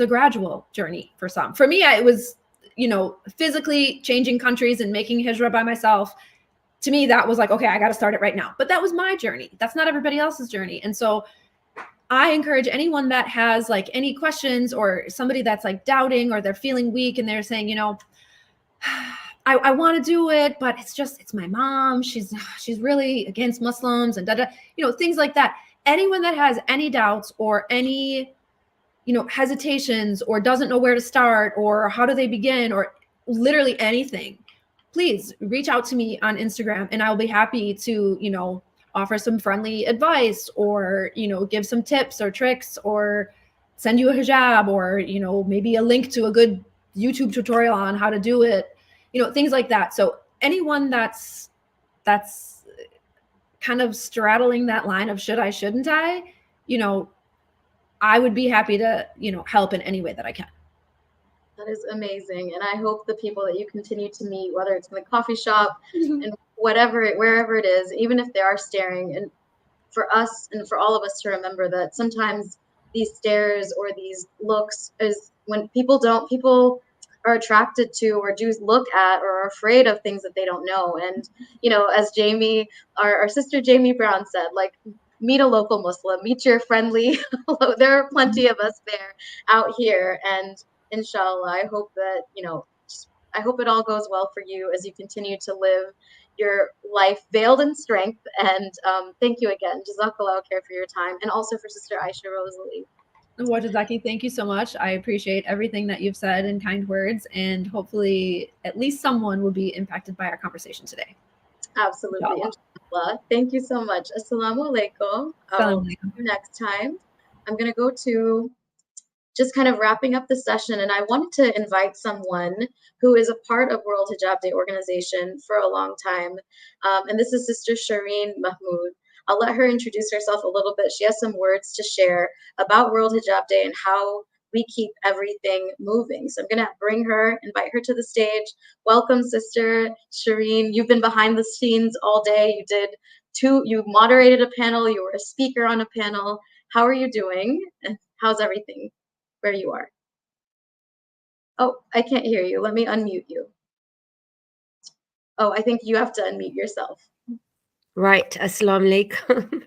a gradual journey for some. For me, it was, physically changing countries and making hijra by myself. To me, that was like, okay, I got to start it right now. But that was my journey. That's not everybody else's journey. And so I encourage anyone that has like any questions, or somebody that's like doubting, or they're feeling weak and they're saying, I want to do it, but it's my mom. She's really against Muslims and things like that. Anyone that has any doubts or any, hesitations, or doesn't know where to start, or how do they begin, or literally anything, please reach out to me on Instagram, and I'll be happy to, offer some friendly advice, or, give some tips or tricks, or send you a hijab, or, maybe a link to a good YouTube tutorial on how to do it, things like that. So anyone that's kind of straddling that line of should I, shouldn't I, I would be happy to, help in any way that I can. That is amazing. And I hope the people that you continue to meet, whether it's in the coffee shop and wherever it is, even if they are staring, and for us and for all of us to remember that sometimes these stares or these looks is when people are attracted to or do look at or are afraid of things that they don't know. And, as Jaime, our sister Jaime Brown said, like, meet a local Muslim, meet your friendly, there are plenty of us there out here. And inshallah, I hope that, I hope it all goes well for you as you continue to live your life veiled in strength. And thank you again, Jazakallah khair, for your time, and also for Sister Aisha Rosalie. Wajazaki, thank you so much. I appreciate everything that you've said in kind words, and hopefully at least someone will be impacted by our conversation today. Absolutely. Inshallah. Thank you so much. Assalamu alaikum. See you next time. I'm going to go to just kind of wrapping up the session, and I wanted to invite someone who is a part of World Hijab Day organization for a long time, and this is Sister Shireen Mahmood. I'll let her introduce herself a little bit. She has some words to share about World Hijab Day and how we keep everything moving. So I'm going to invite her to the stage. Welcome, Sister Shireen. You've been behind the scenes all day. You moderated a panel. You were a speaker on a panel. How are you doing? And how's everything where you are? Oh, I can't hear you. Let me unmute you. Oh, I think you have to unmute yourself. Right. Assalamu alaikum.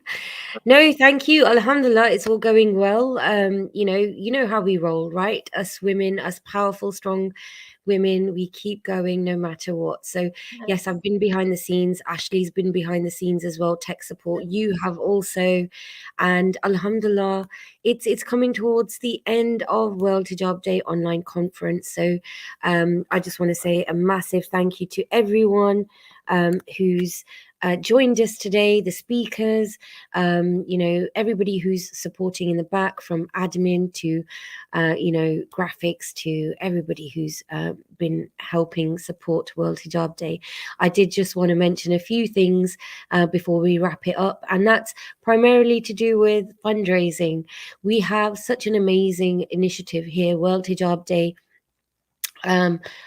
No, thank you. Alhamdulillah, it's all going well. You know how we roll, right? Us women, us powerful, strong women, we keep going no matter what. So yes, I've been behind the scenes. Ashley's been behind the scenes as well, tech support. You have also, and alhamdulillah, it's coming towards the end of World Hijab Day online conference. So I just want to say a massive thank you to everyone who's joined us today, the speakers, everybody who's supporting in the back, from admin to, graphics, to everybody who's been helping support World Hijab Day. I did just want to mention a few things before we wrap it up, and that's primarily to do with fundraising. We have such an amazing initiative here. World Hijab Day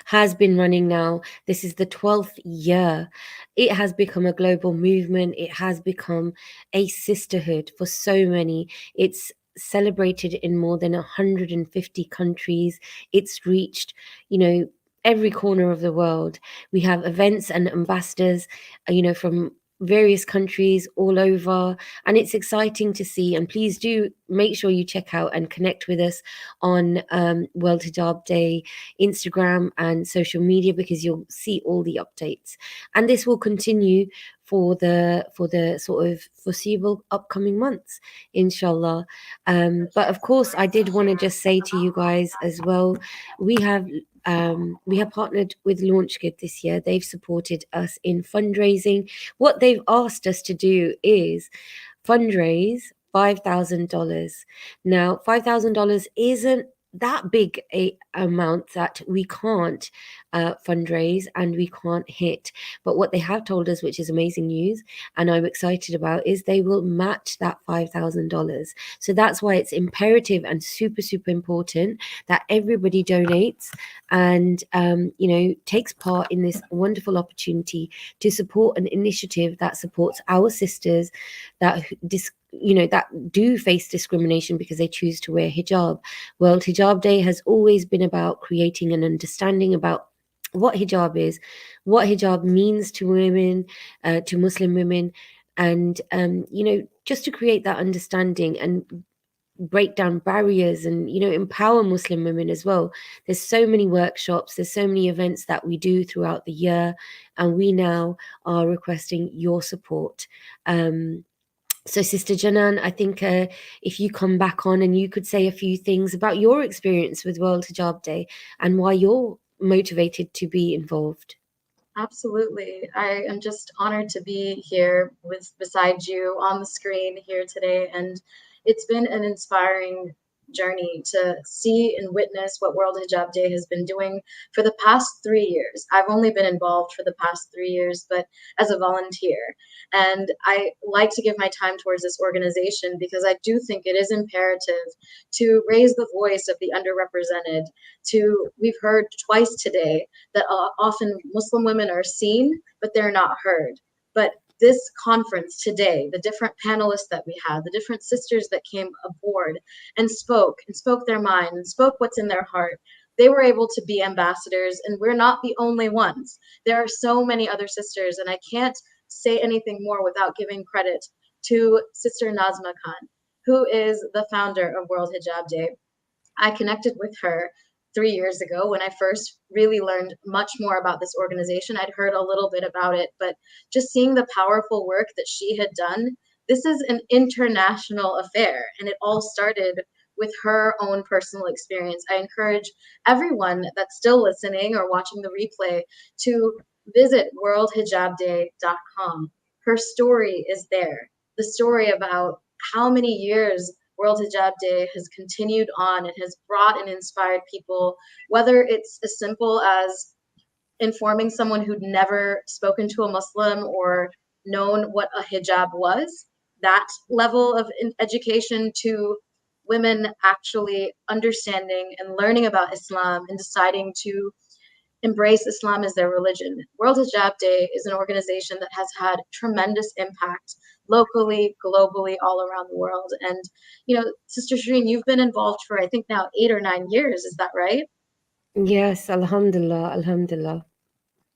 has been running now. This is the 12th year. It has become a global movement. It has become a sisterhood for so many. It's celebrated in more than 150 countries. It's reached, every corner of the world. We have events and ambassadors, from various countries all over, and it's exciting to see. And please do make sure you check out and connect with us on World Hijab Day Instagram and social media, because you'll see all the updates, and this will continue for the sort of foreseeable upcoming months, inshallah. But of course, I did want to just say to you guys as well, we have partnered with LaunchGood this year. They've supported us in fundraising. What they've asked us to do is fundraise $5,000. Now, $5,000 isn't that big a amount that we can't fundraise and we can't hit. But what they have told us, which is amazing news, and I'm excited about, is they will match that $5,000. So that's why it's imperative and super, super important that everybody donates and, takes part in this wonderful opportunity to support an initiative that supports our sisters that that do face discrimination because they choose to wear hijab. World Hijab Day has always been about creating an understanding about what hijab is, what hijab means to women, to Muslim women, and just to create that understanding and break down barriers and empower Muslim women as well. There's so many workshops, there's so many events that we do throughout the year, and we now are requesting your support. So Sister Janan, I think if you come back on and you could say a few things about your experience with World Hijab Day and why you're motivated to be involved. Absolutely. I am just honored to be here beside you on the screen here today. And it's been an inspiring journey to see and witness what World Hijab Day has been doing for the past 3 years. I've only been involved for the past 3 years, but as a volunteer. And I like to give my time towards this organization because I do think it is imperative to raise the voice of the underrepresented. We've heard twice today that often Muslim women are seen, but they're not heard. But this conference today, the different panelists that we had, the different sisters that came aboard and spoke their mind and spoke what's in their heart, they were able to be ambassadors, and we're not the only ones. There are so many other sisters, and I can't say anything more without giving credit to Sister Nazma Khan, who is the founder of World Hijab Day. I connected with her 3 years ago when I first really learned much more about this organization. I'd heard a little bit about it, but just seeing the powerful work that she had done, this is an international affair, and it all started with her own personal experience. I encourage everyone that's still listening or watching the replay to visit worldhijabday.com. Her story is there. The story about how many years World Hijab Day has continued on and has brought and inspired people, whether it's as simple as informing someone who'd never spoken to a Muslim or known what a hijab was, that level of education, to women actually understanding and learning about Islam and deciding to embrace Islam as their religion. World Hijab Day is an organization that has had tremendous impact locally, globally, all around the world. And, Sister Shireen, you've been involved for, I think now 8 or 9 years. Is that right? Yes, alhamdulillah, alhamdulillah.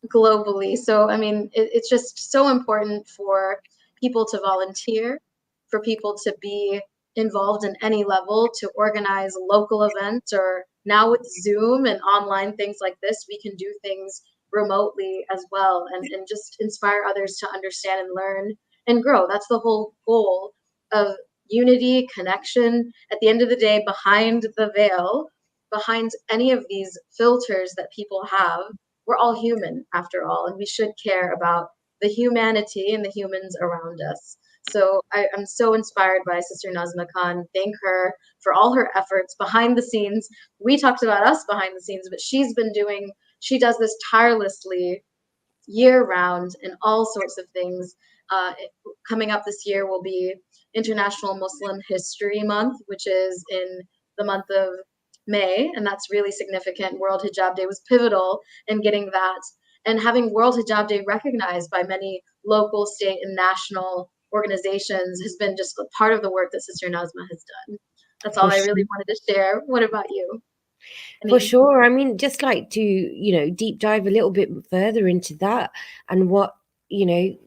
Globally. So, I mean, it's just so important for people to volunteer, for people to be involved in any level, to organize local events, or now with Zoom and online things like this, we can do things remotely as well, and just inspire others to understand and learn and grow. That's the whole goal of unity, connection. At the end of the day, behind the veil, behind any of these filters that people have, we're all human after all, and we should care about the humanity and the humans around us. So I'm so inspired by Sister Nazma Khan. Thank her for all her efforts behind the scenes. We talked about us behind the scenes, but she does this tirelessly year round in all sorts of things. Coming up this year will be International Muslim History Month, which is in the month of May, and that's really significant. World Hijab Day was pivotal in getting that, and having World Hijab Day recognized by many local, state, and national organizations has been just a part of the work that Sister Nazma has done. That's all I really wanted to share. What about you? For sure. I mean, just like to, deep dive a little bit further into that and what,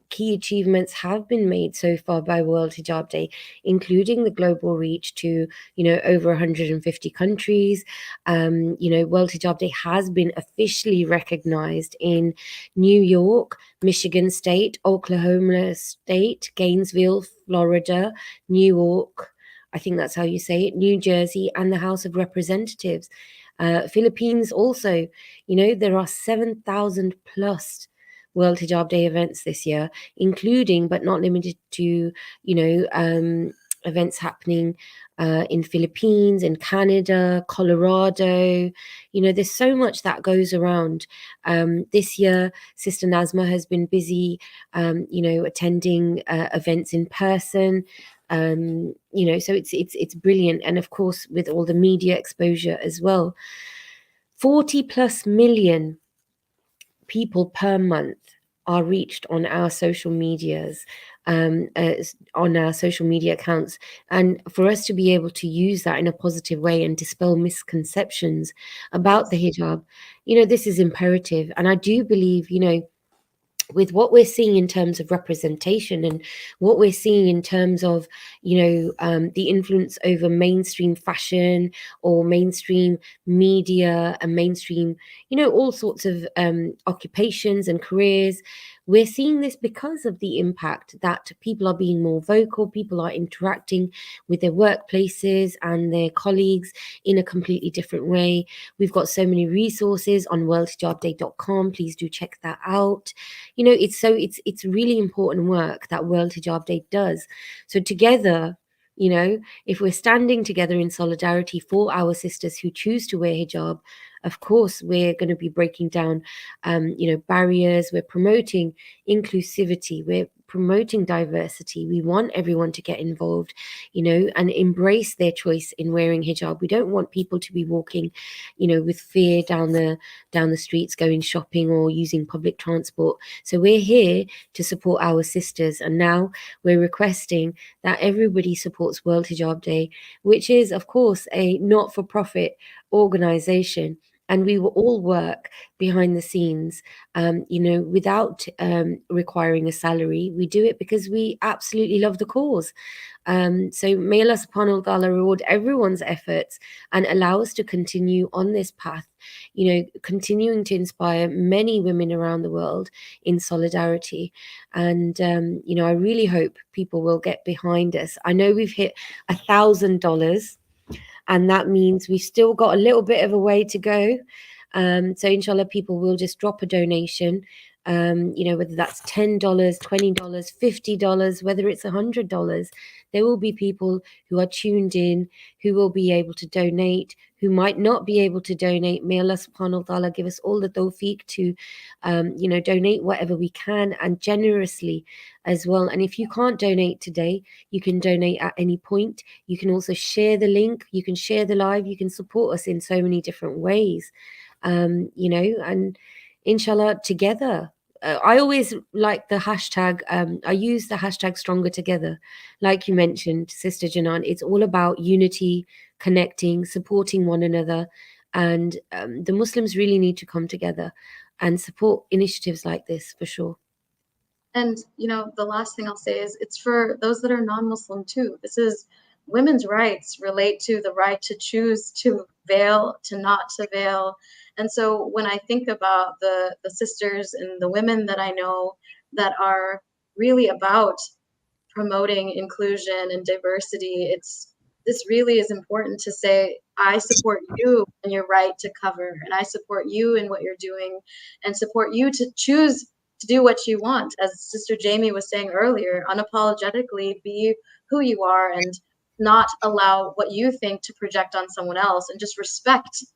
key achievements have been made so far by World Hijab Day, including the global reach to, over 150 countries. World Hijab Day has been officially recognized in New York, Michigan State, Oklahoma State, Gainesville, Florida, New York, I think that's how you say it, New Jersey, and the House of Representatives. Philippines also, there are 7,000 plus World Hijab Day events this year, including but not limited to, events happening in Philippines, in Canada, Colorado. There's so much that goes around. This year, Sister Nazma has been busy, attending events in person. So it's brilliant, and of course with all the media exposure as well. 40 plus million people per month are reached on our social medias, on our social media accounts, and for us to be able to use that in a positive way and dispel misconceptions about the hijab, this is imperative. And I do believe, with what we're seeing in terms of representation and what we're seeing in terms of, the influence over mainstream fashion or mainstream media and mainstream, all sorts of occupations and careers, we're seeing this because of the impact that people are being more vocal, people are interacting with their workplaces and their colleagues in a completely different way. We've got so many resources on worldhijabday.com. Please do check that out. It's really important work that World Hijab Day does. So together, if we're standing together in solidarity for our sisters who choose to wear hijab, of course, we're going to be breaking down, barriers. We're promoting inclusivity. We're promoting diversity. We want everyone to get involved, and embrace their choice in wearing hijab. We don't want people to be walking, with fear down the streets, going shopping or using public transport. So we're here to support our sisters. And now we're requesting that everybody supports World Hijab Day, which is, of course, a not-for-profit organization. And we will all work behind the scenes, without requiring a salary. We do it because we absolutely love the cause. So may Allah subhanahu wa ta'ala reward everyone's efforts and allow us to continue on this path, continuing to inspire many women around the world in solidarity. And, I really hope people will get behind us. I know we've hit $1,000, and that means we've still got a little bit of a way to go. So inshallah, people will just drop a donation, whether that's $10, $20, $50, whether it's $100. There will be people who are tuned in, who will be able to donate, who might not be able to donate. May Allah subhanahu wa ta'ala give us all the tawfiq to, donate whatever we can, and generously as well. And if you can't donate today, you can donate at any point. You can also share the link, you can share the live, you can support us in so many different ways, and inshallah together. I always like the hashtag, I use the hashtag stronger together. Like you mentioned, Sister Janan, it's all about unity, connecting, supporting one another. And the Muslims really need to come together and support initiatives like this for sure. And, the last thing I'll say is it's for those that are non-Muslim too. This is women's rights relate to the right to choose to veil, to not to veil. And so when I think about the sisters and the women that I know that are really about promoting inclusion and diversity, this really is important to say, I support you in your right to cover, and I support you in what you're doing, and support you to choose to do what you want. As Sister Jaime was saying earlier, unapologetically be who you are and not allow what you think to project on someone else, and just respecting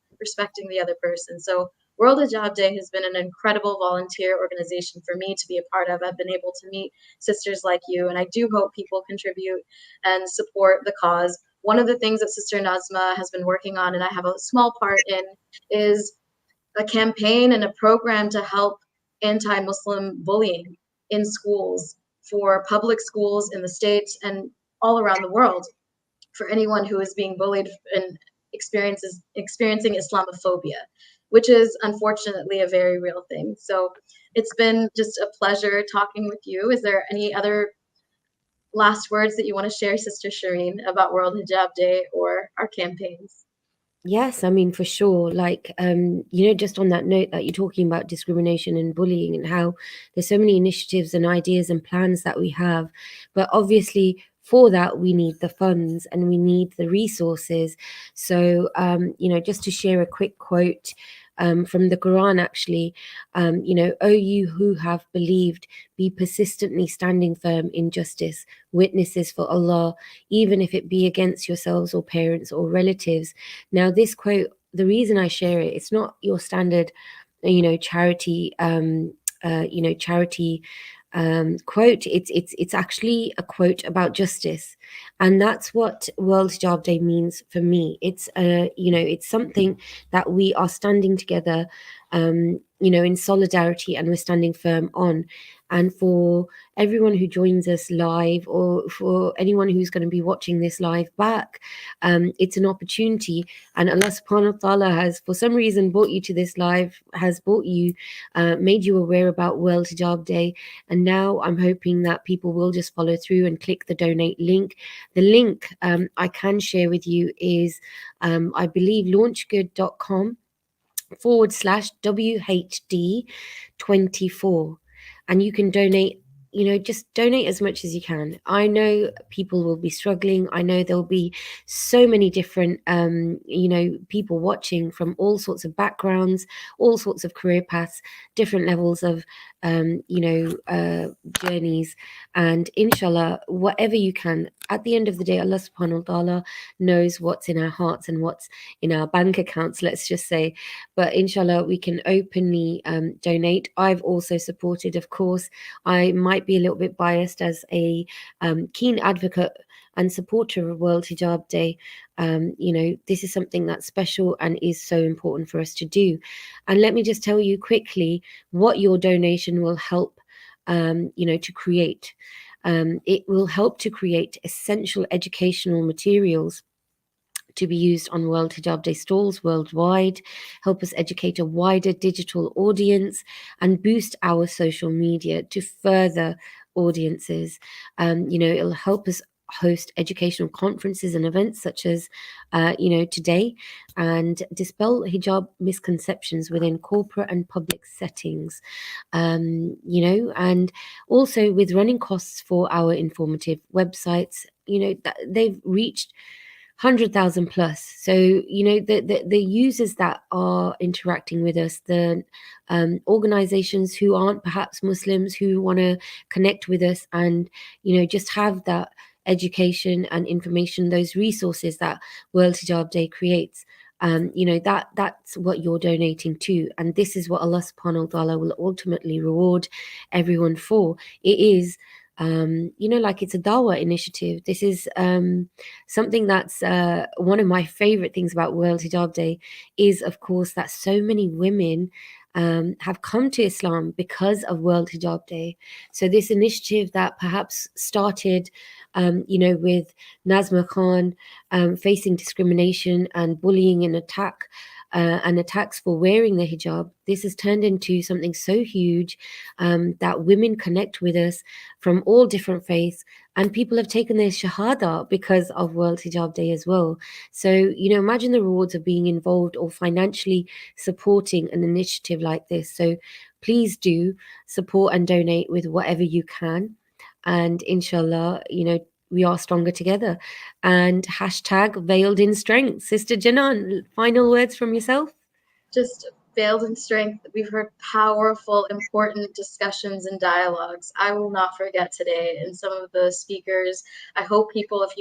the other person. So World Hijab Day has been an incredible volunteer organization for me to be a part of. I've been able to meet sisters like you, and I do hope people contribute and support the cause. One of the things that Sister Nazma has been working on, and I have a small part in, is a campaign and a program to help anti-Muslim bullying in schools, for public schools in the States and all around the world, for anyone who is being bullied and experiencing Islamophobia, which is unfortunately a very real thing. So it's been just a pleasure talking with you. Is there any other last words that you want to share, Sister Shireen, about World Hijab Day or our campaigns? Yes, I mean, for sure. Like, just on that note that you're talking about discrimination and bullying, and how there's so many initiatives and ideas and plans that we have. But obviously, for that, we need the funds and we need the resources. So, just to share a quick quote from the Quran, actually, O you who have believed, be persistently standing firm in justice, witnesses for Allah, even if it be against yourselves or parents or relatives. Now, this quote, the reason I share it, it's not your standard, charity, charity quote. It's actually a quote about justice, and that's what World Hijab Day means for me. It's it's something that we are standing together, in solidarity, and we're standing firm on. And for everyone who joins us live, or for anyone who's going to be watching this live back, it's an opportunity. And Allah subhanahu wa ta'ala has, for some reason, brought you to this live, has brought you, made you aware about World Hijab Day. And now I'm hoping that people will just follow through and click the donate link. The link I can share with you is, I believe, launchgood.com/WHD24. and you can donate. Just donate as much as you can. I know people will be struggling. I know there'll be so many different people watching from all sorts of backgrounds, all sorts of career paths, different levels of journeys. And inshallah, whatever you can, at the end of the day, Allah subhanahu wa ta'ala knows what's in our hearts and what's in our bank accounts, let's just say. But inshallah, we can openly donate. I've also supported, of course. I might be a little bit biased as a keen advocate and supporter of World Hijab Day. This is something that's special and is so important for us to do. And let me just tell you quickly what your donation will help, to create. It will help to create essential educational materials to be used on World Hijab Day stalls worldwide, help us educate a wider digital audience, and boost our social media to further audiences. It'll help us host educational conferences and events such as, today, and dispel hijab misconceptions within corporate and public settings. And also with running costs for our informative websites, they've reached 100,000 plus. So, the users that are interacting with us, the organizations who aren't perhaps Muslims, who want to connect with us and, just have that education and information, those resources that World Hijab Day creates. That's what you're donating to. And this is what Allah subhanahu wa ta'ala will ultimately reward everyone for. It is like it's a dawah initiative. This is something that's one of my favorite things about World Hijab Day is, of course, that so many women have come to Islam because of World Hijab Day. So this initiative that perhaps started, with Nazma Khan facing discrimination and bullying and attacks for wearing the hijab, this has turned into something so huge that women connect with us from all different faiths, and people have taken their shahada because of World Hijab Day as well. So, imagine the rewards of being involved or financially supporting an initiative like this. So please do support and donate with whatever you can. And inshallah, we are stronger together. And hashtag veiled in strength. Sister Janan, final words from yourself? Just veiled in strength. We've heard powerful, important discussions and dialogues. I will not forget today and some of the speakers. I hope people, if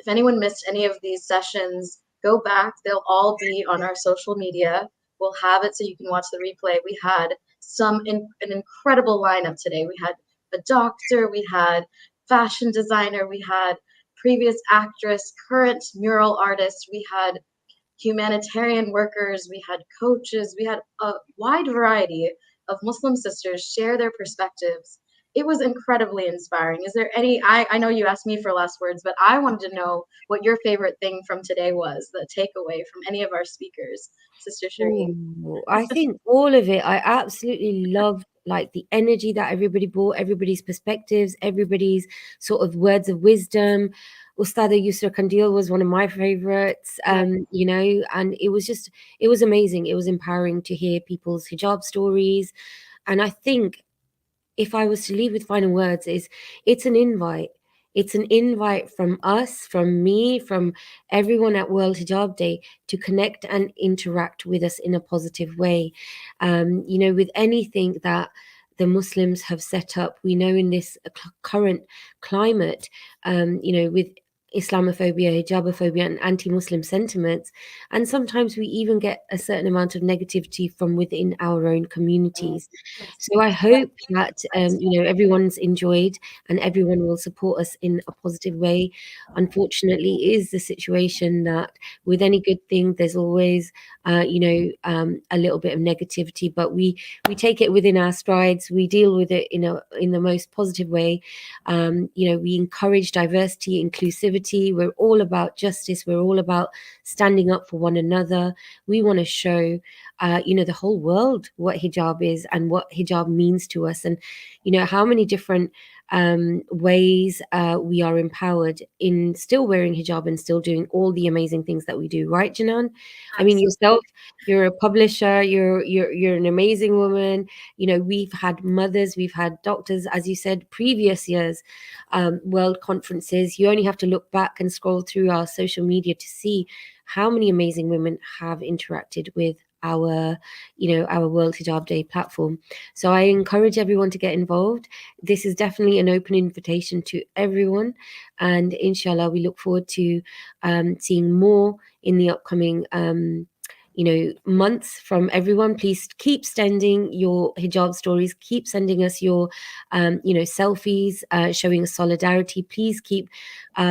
anyone missed any of these sessions, go back. They'll all be on our social media. We'll have it so you can watch the replay. We had an incredible lineup today. We had a doctor, we had fashion designer, we had previous actress, current mural artist, we had humanitarian workers, we had coaches, we had a wide variety of Muslim sisters share their perspectives. It was incredibly inspiring. Is there I know you asked me for last words, but I wanted to know what your favorite thing from today was, the takeaway from any of our speakers, Sister Shireen. I think all of it. I absolutely loved like the energy that everybody brought, everybody's perspectives, everybody's sort of words of wisdom. Ustada Yusra Kandil was one of my favorites, and it was amazing. It was empowering to hear people's hijab stories. And I think if I was to leave with final words, it's an invite. It's an invite from us, from me, from everyone at World Hijab Day to connect and interact with us in a positive way. With anything that the Muslims have set up, we know in this current climate, with Islamophobia, hijabophobia, and anti-Muslim sentiments. And sometimes we even get a certain amount of negativity from within our own communities. So I hope that, everyone's enjoyed and everyone will support us in a positive way. Unfortunately, it is the situation that with any good thing, there's always, a little bit of negativity, but we take it within our strides. We deal with it in the most positive way. We encourage diversity, inclusivity. We're all about justice. We're all about standing up for one another. We want to show, the whole world what hijab is and what hijab means to us, and how many different ways we are empowered in still wearing hijab and still doing all the amazing things that we do, right, Janan? I mean, yourself, you're a publisher, you're an amazing woman. You know, we've had mothers, we've had doctors, as you said, previous years, world conferences. You only have to look back and scroll through our social media to see how many amazing women have interacted with our, you know, our World Hijab Day platform. So I encourage everyone to get involved. This is definitely an open invitation to everyone, and inshallah we look forward to seeing more in the upcoming you know, months from everyone. Please keep sending your hijab stories, keep sending us your you know, selfies showing solidarity. Please keep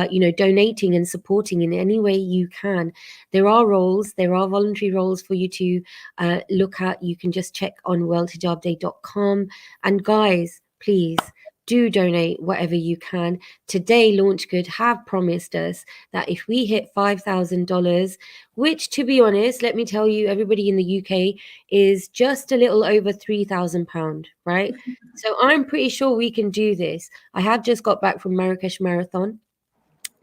you know, donating and supporting in any way you can. There are roles, there are voluntary roles for you to look at. You can just check on worldhijabday.com. And guys, please do donate whatever you can. Today, Launch Good have promised us that if we hit $5,000, which, to be honest, let me tell you, everybody in the UK is just a little over £3,000, right? So I'm pretty sure we can do this. I have just got back from Marrakesh Marathon.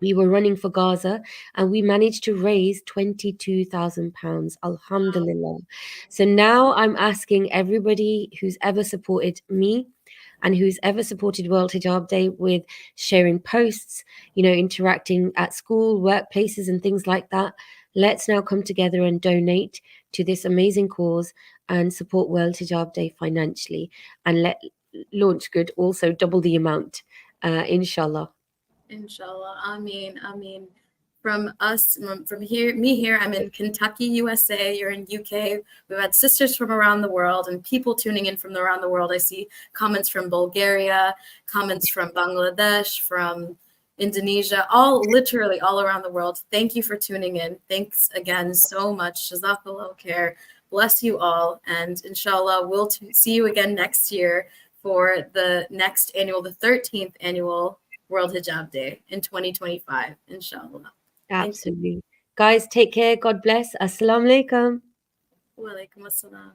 We were running for Gaza and we managed to raise £22,000. Alhamdulillah. So now I'm asking everybody who's ever supported me and who's ever supported World Hijab Day with sharing posts, you know, interacting at school, workplaces, and things like that. Let's now come together and donate to this amazing cause and support World Hijab Day financially. And let Launch Good also double the amount, inshallah. Inshallah. I mean, from us, from here, me here, I'm in Kentucky, USA. You're in UK. We've had sisters from around the world and people tuning in from around the world. I see comments from Bulgaria, comments from Bangladesh, from Indonesia, literally all around the world. Thank you for tuning in. Thanks again so much. Jazakallah khair. Bless you all. And inshallah, we'll see you again next year for the next annual, the 13th annual World Hijab Day in 2025, inshallah. Absolutely. Guys, take care. God bless. Assalamu alaikum. Wa alaikum assalam.